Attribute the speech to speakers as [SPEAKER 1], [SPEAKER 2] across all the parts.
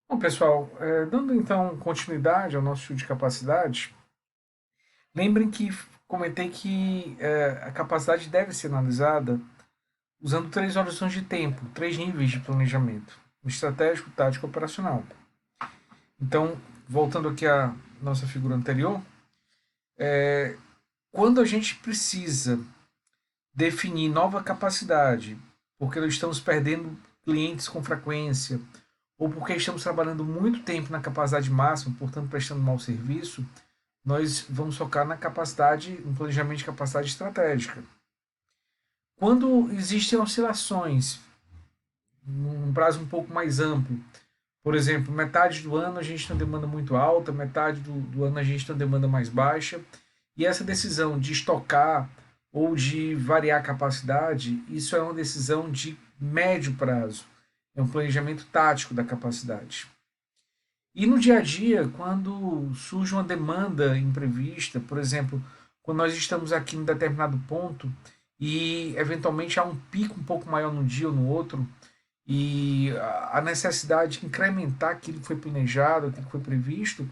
[SPEAKER 1] Bom, pessoal, dando então continuidade ao nosso estudo de capacidade, lembrem que comentei que a capacidade deve ser analisada usando três horizontes de tempo, três níveis de planejamento: estratégico, tático e operacional. Então, voltando aqui à nossa figura anterior, quando a gente precisa definir nova capacidade, porque nós estamos perdendo clientes com frequência, ou porque estamos trabalhando muito tempo na capacidade máxima, portanto prestando mau serviço, nós vamos focar na capacidade, no planejamento de capacidade estratégica. Quando existem oscilações, num prazo um pouco mais amplo, por exemplo, metade do ano a gente tem uma demanda muito alta, metade do ano a gente tem uma demanda mais baixa, e essa decisão de estocar ou de variar a capacidade, isso é uma decisão de médio prazo, é um planejamento tático da capacidade. E no dia a dia, quando surge uma demanda imprevista, por exemplo, quando nós estamos aqui em determinado ponto e eventualmente há um pico um pouco maior num dia ou no outro, e a necessidade de incrementar aquilo que foi planejado, aquilo que foi previsto,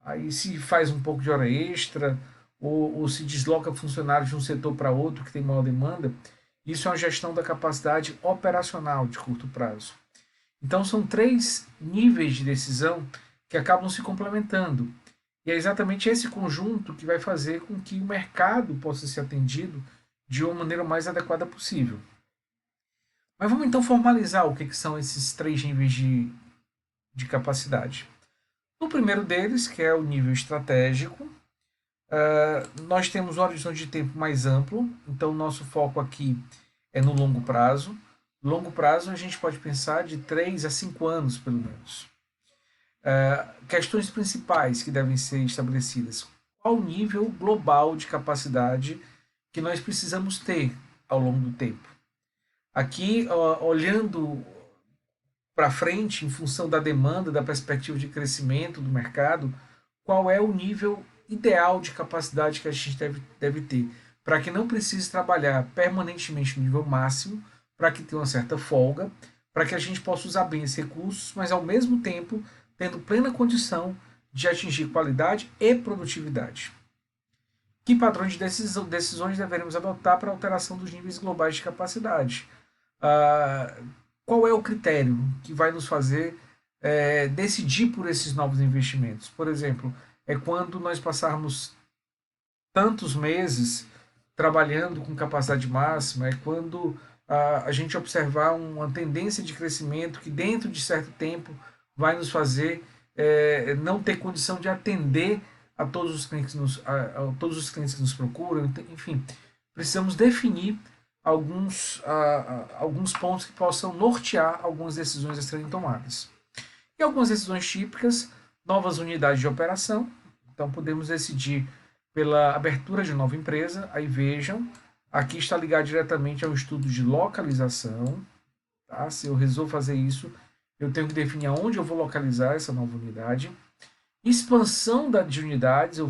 [SPEAKER 1] aí se faz um pouco de hora extra, ou se desloca funcionários de um setor para outro que tem maior demanda, isso é uma gestão da capacidade operacional de curto prazo. Então são três níveis de decisão que acabam se complementando. E é exatamente esse conjunto que vai fazer com que o mercado possa ser atendido de uma maneira mais adequada possível. Mas vamos então formalizar o que são esses três níveis de capacidade. No primeiro deles, que é o nível estratégico, nós temos um horizonte de tempo mais amplo, então o nosso foco aqui é no longo prazo. Longo prazo a gente pode pensar de 3 a 5 anos, pelo menos. Questões principais que devem ser estabelecidas. Qual o nível global de capacidade que nós precisamos ter ao longo do tempo? Aqui, olhando para frente, em função da demanda, da perspectiva de crescimento do mercado, qual é o nível ideal de capacidade que a gente deve ter, para que não precise trabalhar permanentemente no nível máximo, para que tenha uma certa folga, para que a gente possa usar bem esses recursos, mas ao mesmo tempo tendo plena condição de atingir qualidade e produtividade. Que padrões de decisões deveremos adotar para a alteração dos níveis globais de capacidade? Ah, qual é o critério que vai nos fazer decidir por esses novos investimentos? Por exemplo, é quando nós passarmos tantos meses trabalhando com capacidade máxima, é quando a gente observar uma tendência de crescimento que dentro de certo tempo vai nos fazer não ter condição de atender a todos os clientes a todos os clientes que nos procuram, enfim, precisamos definir alguns pontos que possam nortear algumas decisões a serem tomadas. E algumas decisões típicas, novas unidades de operação. Então, podemos decidir pela abertura de nova empresa. Aí vejam, aqui está ligado diretamente ao estudo de localização. Tá? Se eu resolvo fazer isso, eu tenho que definir aonde eu vou localizar essa nova unidade. Expansão de unidades, eu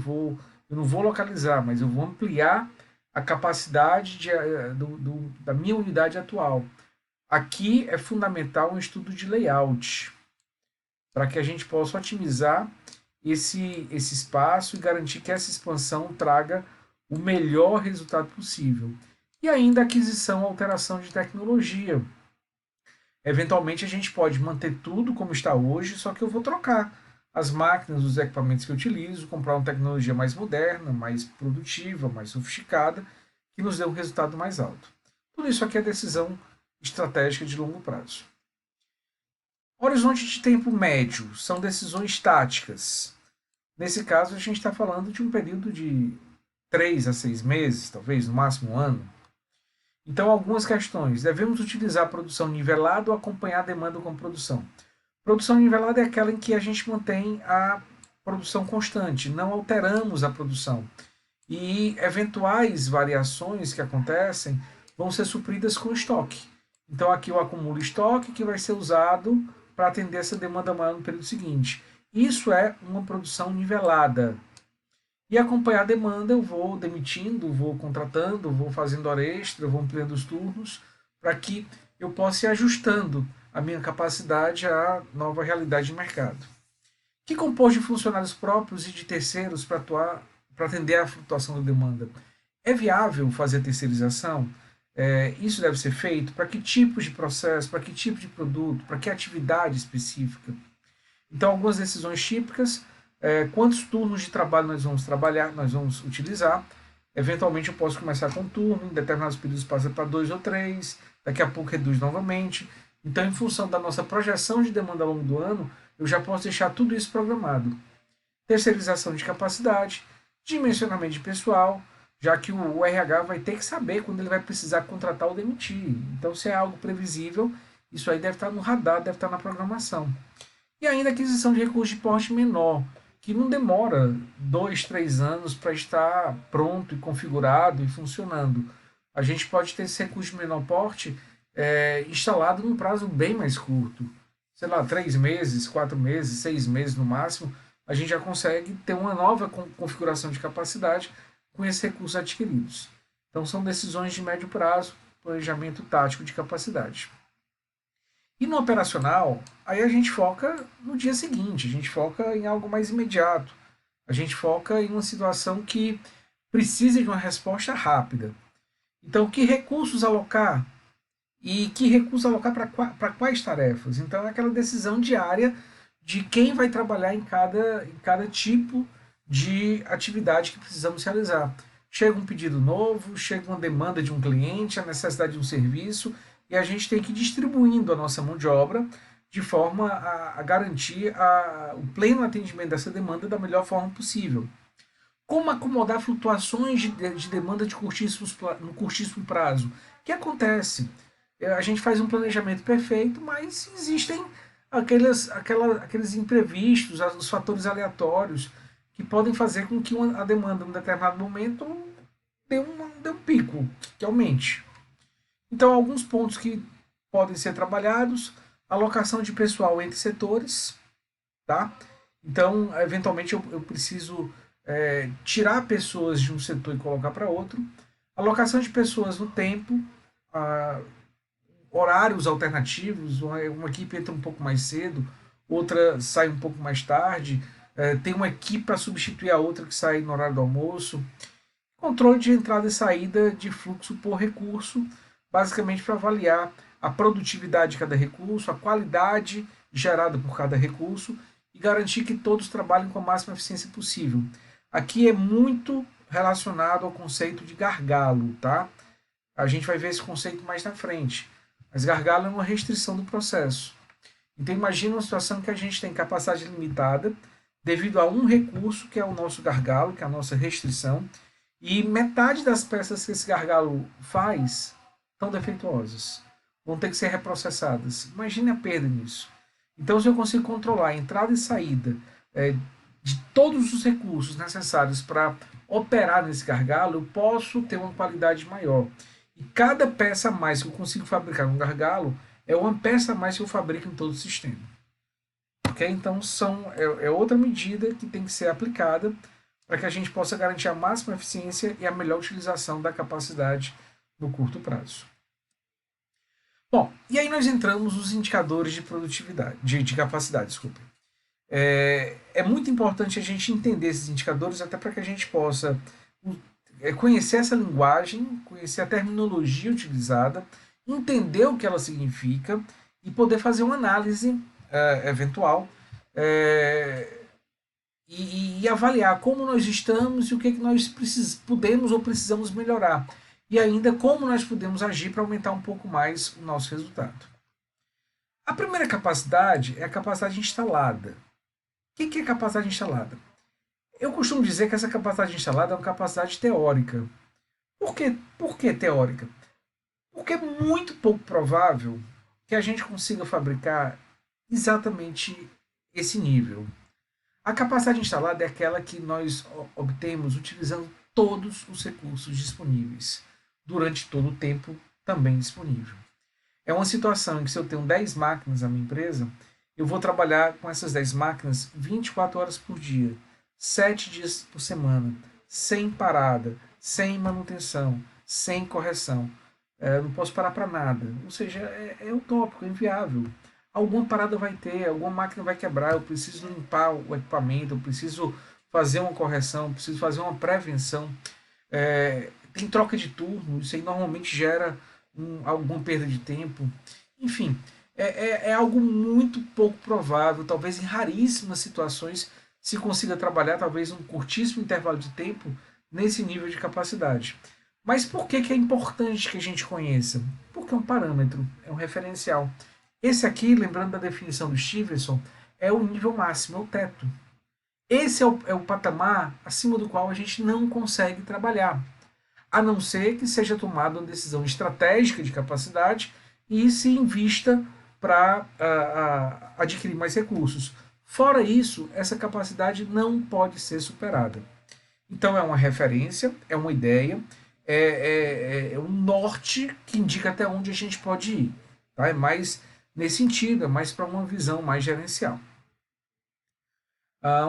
[SPEAKER 1] não vou localizar, mas eu vou ampliar a capacidade da minha unidade atual. Aqui é fundamental um estudo de layout, para que a gente possa otimizar esse espaço e garantir que essa expansão traga o melhor resultado possível. E ainda aquisição, alteração de tecnologia. Eventualmente a gente pode manter tudo como está hoje, só que eu vou trocar as máquinas, os equipamentos que eu utilizo, comprar uma tecnologia mais moderna, mais produtiva, mais sofisticada, que nos dê um resultado mais alto. Tudo isso aqui é decisão estratégica de longo prazo. Horizonte de tempo médio são decisões táticas. Nesse caso, a gente está falando de um período de 3 a 6 meses, talvez, no máximo um ano. Então, algumas questões. Devemos utilizar a produção nivelada ou acompanhar a demanda com produção? Produção nivelada é aquela em que a gente mantém a produção constante, não alteramos a produção. E eventuais variações que acontecem vão ser supridas com estoque. Então, aqui eu acumulo estoque que vai ser usado para atender essa demanda maior no período seguinte. Isso é uma produção nivelada. E acompanhar a demanda, eu vou demitindo, vou contratando, vou fazendo hora extra, vou ampliando os turnos, para que eu possa ir ajustando a minha capacidade à nova realidade de mercado. Que compôs de funcionários próprios e de terceiros para atuar, para atender à flutuação da demanda? É viável fazer a terceirização? Isso deve ser feito? Para que tipos de processo? Para que tipo de produto? Para que atividade específica? Então, algumas decisões típicas: quantos turnos de trabalho nós vamos trabalhar, nós vamos utilizar. Eventualmente, eu posso começar com um turno, em determinados períodos passa para 2 ou 3, daqui a pouco reduz novamente. Então, em função da nossa projeção de demanda ao longo do ano, eu já posso deixar tudo isso programado. Terceirização de capacidade, dimensionamento de pessoal, já que o RH vai ter que saber quando ele vai precisar contratar ou demitir. Então, se é algo previsível, isso aí deve estar no radar, deve estar na programação. E ainda a aquisição de recursos de porte menor, que não demora 2, 3 anos para estar pronto e configurado e funcionando. A gente pode ter esse recurso de menor porte instalado num prazo bem mais curto. Sei lá, 3 meses, 4 meses, 6 meses no máximo, a gente já consegue ter uma nova configuração de capacidade com esses recursos adquiridos. Então são decisões de médio prazo, planejamento tático de capacidade. E no operacional, aí a gente foca no dia seguinte, a gente foca em algo mais imediato, a gente foca em uma situação que precisa de uma resposta rápida. Então, que recursos alocar? E que recursos alocar para quais tarefas? Então, é aquela decisão diária de quem vai trabalhar em cada tipo de atividade que precisamos realizar. Chega um pedido novo, chega uma demanda de um cliente, a necessidade de um serviço, e a gente tem que ir distribuindo a nossa mão de obra de forma a garantir o pleno atendimento dessa demanda da melhor forma possível. Como acomodar flutuações de demanda no curtíssimo prazo? O que acontece? A gente faz um planejamento perfeito, mas existem aqueles imprevistos, os fatores aleatórios, que podem fazer com que a demanda, em um determinado momento, dê um pico, que aumente. Então, alguns pontos que podem ser trabalhados: alocação de pessoal entre setores, tá? Então, eventualmente, eu preciso tirar pessoas de um setor e colocar para outro. Alocação de pessoas no tempo, horários alternativos, uma equipe entra um pouco mais cedo, outra sai um pouco mais tarde, tem uma equipe para substituir a outra que sai no horário do almoço. Controle de entrada e saída de fluxo por recurso, basicamente para avaliar a produtividade de cada recurso, a qualidade gerada por cada recurso e garantir que todos trabalhem com a máxima eficiência possível. Aqui é muito relacionado ao conceito de gargalo, tá? A gente vai ver esse conceito mais na frente. Mas gargalo é uma restrição do processo. Então imagina uma situação em que a gente tem capacidade limitada devido a um recurso que é o nosso gargalo, que é a nossa restrição, e metade das peças que esse gargalo faz estão defeituosas. Vão ter que ser reprocessadas. Imagine a perda nisso. Então, se eu consigo controlar a entrada e saída de todos os recursos necessários para operar nesse gargalo, eu posso ter uma qualidade maior. E cada peça a mais que eu consigo fabricar no gargalo é uma peça a mais que eu fabrico em todo o sistema. Okay? Então, é outra medida que tem que ser aplicada para que a gente possa garantir a máxima eficiência e a melhor utilização da capacidade no curto prazo. Bom, e aí nós entramos nos indicadores de produtividade, de capacidade, desculpa. É muito importante a gente entender esses indicadores até para que a gente possa conhecer essa linguagem, conhecer a terminologia utilizada, entender o que ela significa e poder fazer uma análise eventual e avaliar como nós estamos e o que, é que nós podemos ou precisamos melhorar. E ainda como nós podemos agir para aumentar um pouco mais o nosso resultado. A primeira capacidade é a capacidade instalada. O que é capacidade instalada? Eu costumo dizer que essa capacidade instalada é uma capacidade teórica. Por que teórica? Porque é muito pouco provável que a gente consiga fabricar exatamente esse nível. A capacidade instalada é aquela que nós obtemos utilizando todos os recursos disponíveis, durante todo o tempo também disponível. É uma situação em que, se eu tenho 10 máquinas na minha empresa, eu vou trabalhar com essas 10 máquinas 24 horas por dia, 7 dias por semana, sem parada, sem manutenção, sem correção. Não posso parar para nada. Ou seja, é utópico, é inviável. alguma parada vai ter, alguma máquina vai quebrar, eu preciso limpar o equipamento, eu preciso fazer uma correção, eu preciso fazer uma prevenção. Tem troca de turno, isso aí normalmente gera alguma perda de tempo. Enfim, é algo muito pouco provável, talvez em raríssimas situações se consiga trabalhar, talvez um curtíssimo intervalo de tempo, nesse nível de capacidade. Mas por que é importante que a gente conheça? Porque é um parâmetro, é um referencial. Esse aqui, lembrando da definição do Stevenson, é o nível máximo, é o teto. Esse é o patamar acima do qual a gente não consegue trabalhar, a não ser que seja tomada uma decisão estratégica de capacidade e se invista para adquirir mais recursos. Fora isso, essa capacidade não pode ser superada. Então é uma referência, é uma ideia, é um norte que indica até onde a gente pode ir. Tá? É mais nesse sentido, é mais para uma visão mais gerencial.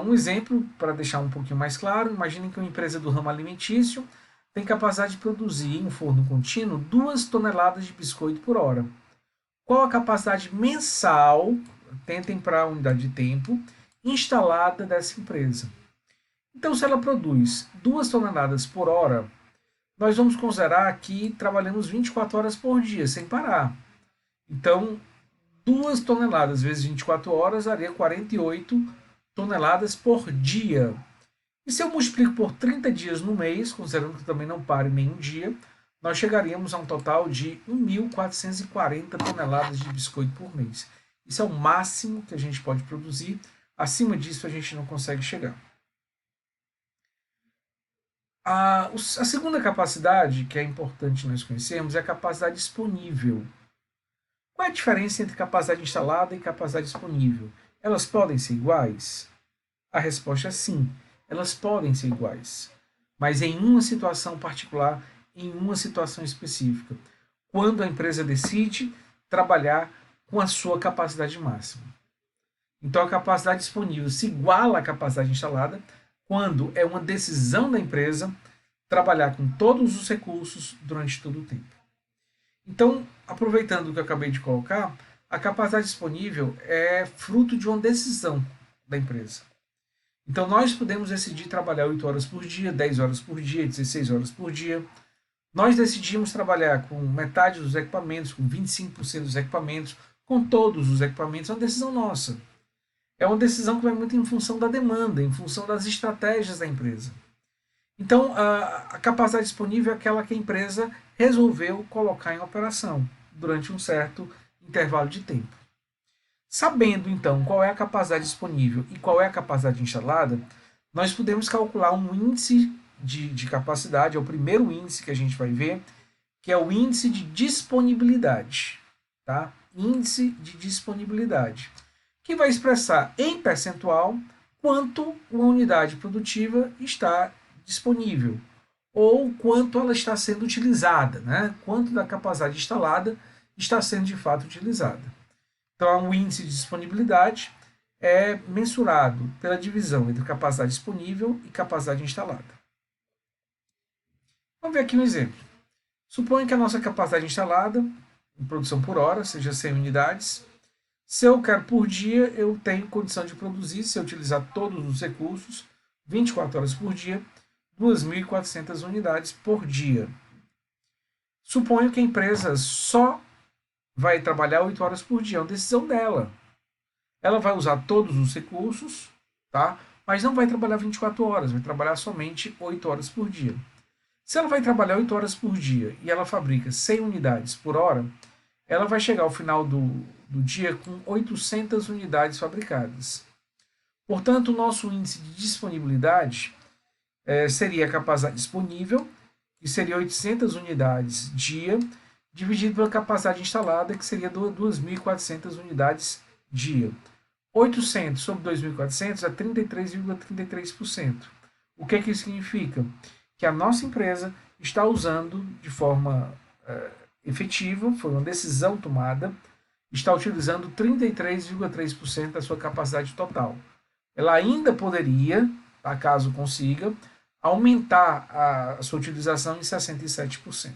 [SPEAKER 1] Um exemplo, para deixar um pouquinho mais claro, imaginem que uma empresa do ramo alimentício tem capacidade de produzir em um forno contínuo 2 toneladas de biscoito por hora. Qual a capacidade mensal, tentem para a unidade de tempo, instalada dessa empresa? Então, se ela produz 2 toneladas por hora, nós vamos considerar que trabalhamos 24 horas por dia, sem parar. Então, 2 toneladas vezes 24 horas daria 48 toneladas por dia. E se eu multiplico por 30 dias no mês, considerando que também não pare nenhum dia, nós chegaríamos a um total de 1.440 toneladas de biscoito por mês. Isso é o máximo que a gente pode produzir. Acima disso, a gente não consegue chegar. A segunda capacidade, que é importante nós conhecermos, é a capacidade disponível. Qual é a diferença entre capacidade instalada e capacidade disponível? Elas podem ser iguais? A resposta é sim, elas podem ser iguais, mas em uma situação particular, em uma situação específica, quando a empresa decide trabalhar com a sua capacidade máxima. Então a capacidade disponível se iguala à capacidade instalada quando é uma decisão da empresa trabalhar com todos os recursos durante todo o tempo. Então, aproveitando o que eu acabei de colocar, a capacidade disponível é fruto de uma decisão da empresa. Então, nós podemos decidir trabalhar 8 horas por dia, 10 horas por dia, 16 horas por dia. Nós decidimos trabalhar com metade dos equipamentos, com 25% dos equipamentos, com todos os equipamentos. É uma decisão nossa. É uma decisão que vai muito em função da demanda, em função das estratégias da empresa. Então, a capacidade disponível é aquela que a empresa resolveu colocar em operação durante um certo intervalo de tempo. Sabendo, então, qual é a capacidade disponível e qual é a capacidade instalada, nós podemos calcular um índice de capacidade, é o primeiro índice que a gente vai ver, que é o índice de disponibilidade. Tá? Índice de disponibilidade, que vai expressar em percentual quanto uma unidade produtiva está disponível, ou quanto ela está sendo utilizada, né? Quanto da capacidade instalada está sendo de fato utilizada. Então, o índice de disponibilidade é mensurado pela divisão entre capacidade disponível e capacidade instalada. Vamos ver aqui um exemplo. Suponha que a nossa capacidade instalada, em produção por hora, seja 100 unidades. Se eu quero por dia, eu tenho condição de produzir, se eu utilizar todos os recursos, 24 horas por dia, 2.400 unidades por dia. Suponho que a empresa só vai trabalhar 8 horas por dia, é uma decisão dela. Ela vai usar todos os recursos, tá? Mas não vai trabalhar 24 horas, vai trabalhar somente 8 horas por dia. Se ela vai trabalhar 8 horas por dia e ela fabrica 100 unidades por hora, ela vai chegar ao final do dia com 800 unidades fabricadas. Portanto, o nosso índice de disponibilidade seria a capacidade disponível, que seria 800 unidades dia, dividido pela capacidade instalada, que seria 2.400 unidades dia. 800 sobre 2.400 é 33,33%. O que isso significa? Que a nossa empresa está usando de forma efetiva, foi uma decisão tomada, está utilizando 33,3% da sua capacidade total. Ela ainda poderia, caso consiga, aumentar a sua utilização em 67%.